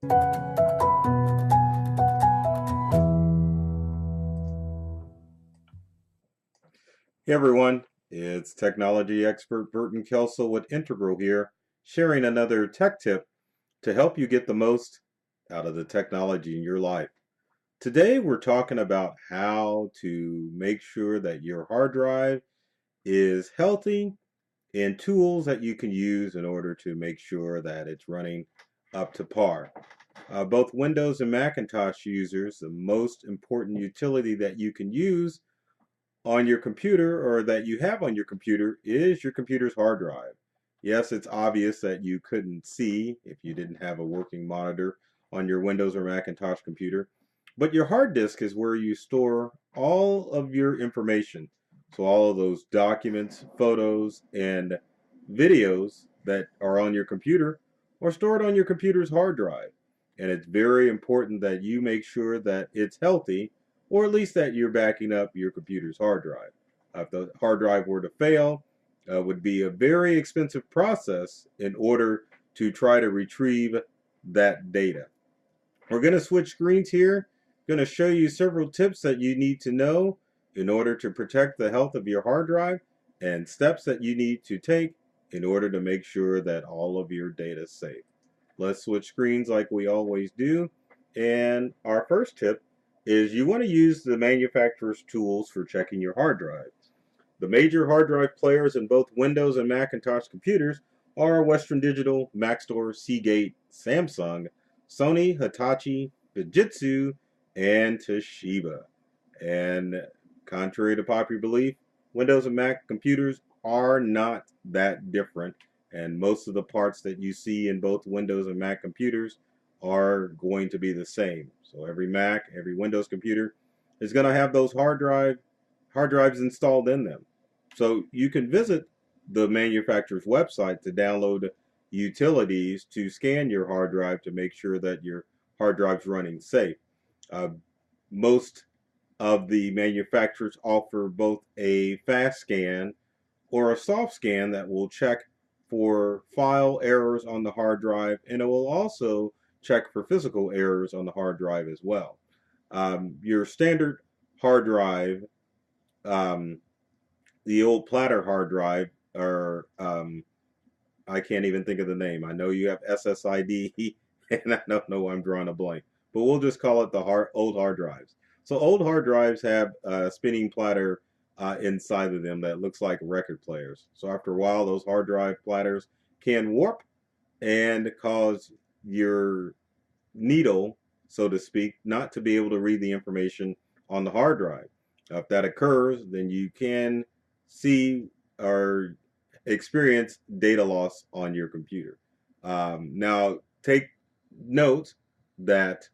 Hey everyone, it's technology expert Burton Kelso with Integral here, sharing another tech tip to help you get the most out of the technology in your life. Today we're talking about how to make sure that your hard drive is healthy and tools that you can use in order to make sure that it's running up to par. Both Windows and Macintosh users, the most important utility that you can use on your computer or that you have on your computer is your computer's hard drive. Yes, it's obvious that you couldn't see if you didn't have a working monitor on your Windows or Macintosh computer, but your hard disk is where you store all of your information. So all of those documents, photos, and videos that are on your computer are stored on your computer's hard drive. And it's very important that you make sure that it's healthy, or at least that you're backing up your computer's hard drive. If the hard drive were to fail, it would be a very expensive process in order to try to retrieve that data. We're going to switch screens here. I'm going to show you several tips that you need to know in order to protect the health of your hard drive and steps that you need to take in order to make sure that all of your data is safe. Let's switch screens like we always do. And our first tip is you want to use the manufacturer's tools for checking your hard drive. The major hard drive players in both Windows and Macintosh computers are Western Digital, Maxtor, Seagate, Samsung, Sony, Hitachi, Fujitsu, and Toshiba. And contrary to popular belief, Windows and Mac computers are not that different, and most of the parts that you see in both Windows and Mac computers are going to be the same. So every Mac, every Windows computer is going to have those hard drives installed in them. So you can visit the manufacturer's website to download utilities to scan your hard drive to make sure that your hard drive's running safe. Uh, most of the manufacturers offer both a fast scan or a soft scan that will check for file errors on the hard drive, and it will also check for physical errors on the hard drive as well. Your standard hard drive, um, the old platter hard drive, or I can't even think of the name. I know you have SSID, and I don't know why I'm drawing a blank, but we'll just call it the old hard drives. So old hard drives have a spinning platter inside of them that looks like record players. So after a while, those hard drive platters can warp and cause your needle, so to speak, not to be able to read the information on the hard drive. If that occurs, then you can see or experience data loss on your computer. Now, take note that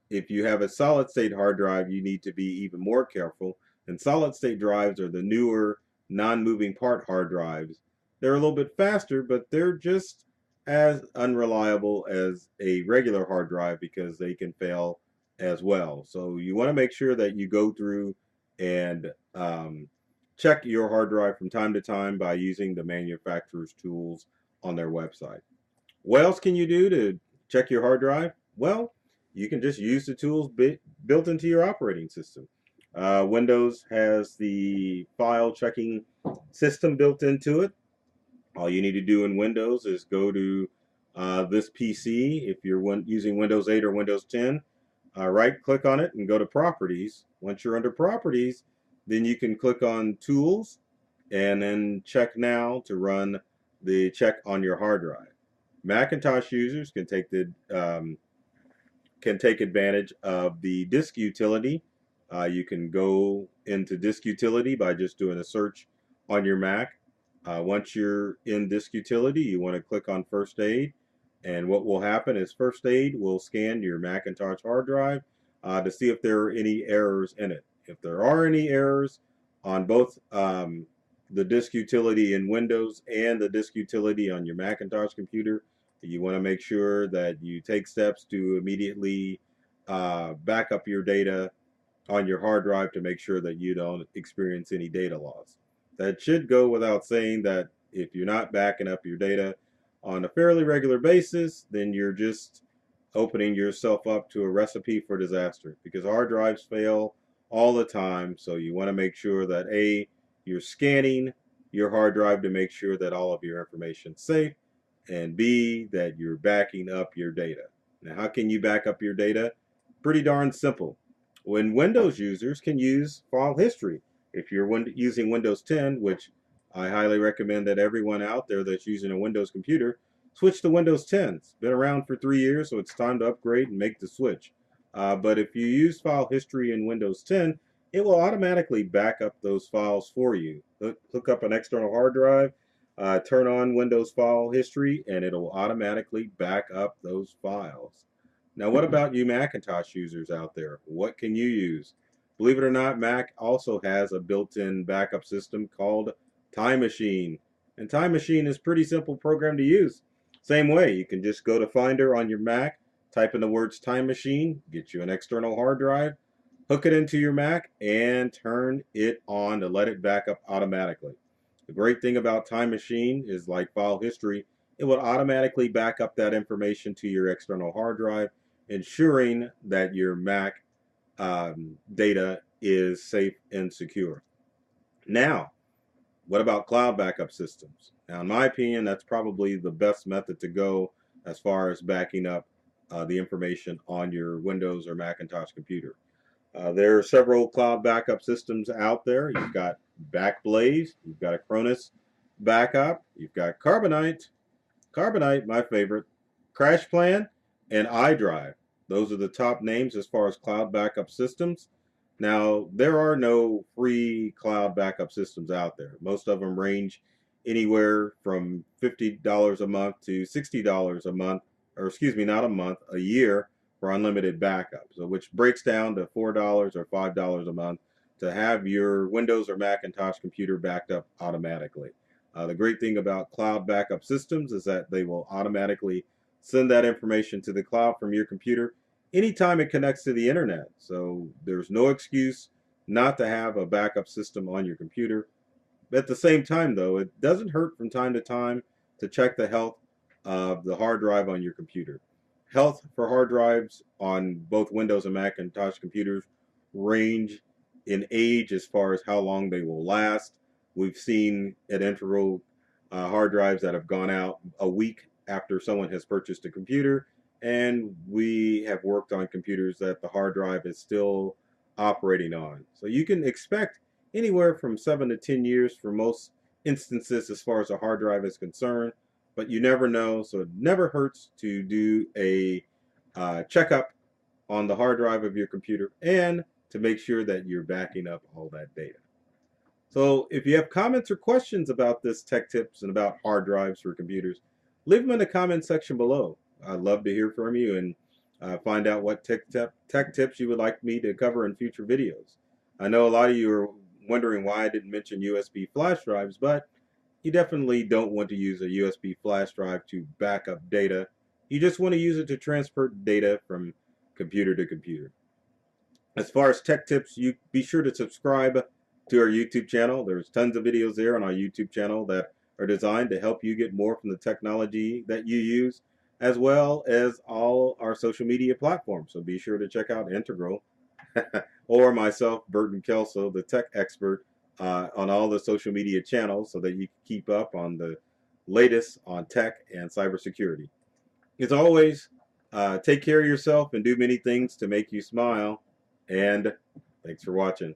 if you have a solid state hard drive, you need to be even more careful. And solid state drives are the newer non-moving part hard drives. They're a little bit faster, but they're just as unreliable as a regular hard drive because they can fail as well. So you want to make sure that you go through and check your hard drive from time to time by using the manufacturer's tools on their website. What else can you do to check your hard drive? Well, you can just use the tools built into your operating system. Windows has the file checking system built into it. All you need to do in Windows is go to this PC. If you're using Windows 8 or Windows 10, right click on it and go to Properties. Once you're under Properties, then you can click on Tools and then Check Now to run the check on your hard drive. Macintosh users can take advantage of the disk utility. You can go into disk utility by just doing a search on your Mac. Once you're in disk utility, you want to click on First Aid, and what will happen is First Aid will scan your Macintosh hard drive to see if there are any errors in it. If there are any errors on both the disk utility in Windows and the disk utility on your Macintosh computer, you want to make sure that you take steps to immediately back up your data on your hard drive to make sure that you don't experience any data loss. That should go without saying that if you're not backing up your data on a fairly regular basis, then you're just opening yourself up to a recipe for disaster, because hard drives fail all the time. So you want to make sure that A, you're scanning your hard drive to make sure that all of your information is safe, and B, that you're backing up your data. Now, how can you back up your data? Pretty darn simple. When Windows users can use file history. If you're using Windows 10, which I highly recommend that everyone out there that's using a Windows computer switch to Windows 10. It's been around for 3 years, so it's time to upgrade and make the switch. But if you use file history in Windows 10, it will automatically back up those files for you. Hook up an external hard drive, turn on Windows File History, and it'll automatically back up those files. Now, what about you Macintosh users out there? What can you use? Believe it or not, Mac also has a built-in backup system called Time Machine. And Time Machine is a pretty simple program to use. Same way, you can just go to Finder on your Mac, type in the words Time Machine, get you an external hard drive, hook it into your Mac, and turn it on to let it back up automatically. The great thing about Time Machine is, like file history, it will automatically back up that information to your external hard drive, ensuring that your Mac data is safe and secure. Now, what about cloud backup systems? Now, in my opinion, that's probably the best method to go as far as backing up the information on your Windows or Macintosh computer. There are several cloud backup systems out there. You've got Backblaze, you've got Acronis Backup, you've got Carbonite, my favorite, CrashPlan, and iDrive. Those are the top names as far as cloud backup systems. Now, there are no free cloud backup systems out there. Most of them range anywhere from $50 a month to $60 a month, or excuse me, not a month, a year for unlimited backup. So which breaks down to $4 or $5 a month to have your Windows or Macintosh computer backed up automatically. The great thing about cloud backup systems is that they will automatically send that information to the cloud from your computer anytime it connects to the internet. So there's no excuse not to have a backup system on your computer. At the same time, though, it doesn't hurt from time to time to check the health of the hard drive on your computer. Health for hard drives on both Windows and Macintosh computers range in age as far as how long they will last. We've seen at Integral hard drives that have gone out a week after someone has purchased a computer, and we have worked on computers that the hard drive is still operating on. So you can expect anywhere from 7 to 10 years for most instances as far as a hard drive is concerned, but you never know, so it never hurts to do a checkup on the hard drive of your computer and to make sure that you're backing up all that data. So if you have comments or questions about this tech tips and about hard drives for computers, leave them in the comment section below. I'd love to hear from you and find out what tech tips you would like me to cover in future videos. I know a lot of you are wondering why I didn't mention USB flash drives, but you definitely don't want to use a USB flash drive to back up data. You just want to use it to transfer data from computer to computer. As far as tech tips, you be sure to subscribe to our YouTube channel. There's tons of videos there on our YouTube channel that are designed to help you get more from the technology that you use, as well as all our social media platforms. So be sure to check out Integral or myself, Burton Kelso, the tech expert, on all the social media channels so that you can keep up on the latest on tech and cybersecurity. As always, take care of yourself and do many things to make you smile. And thanks for watching.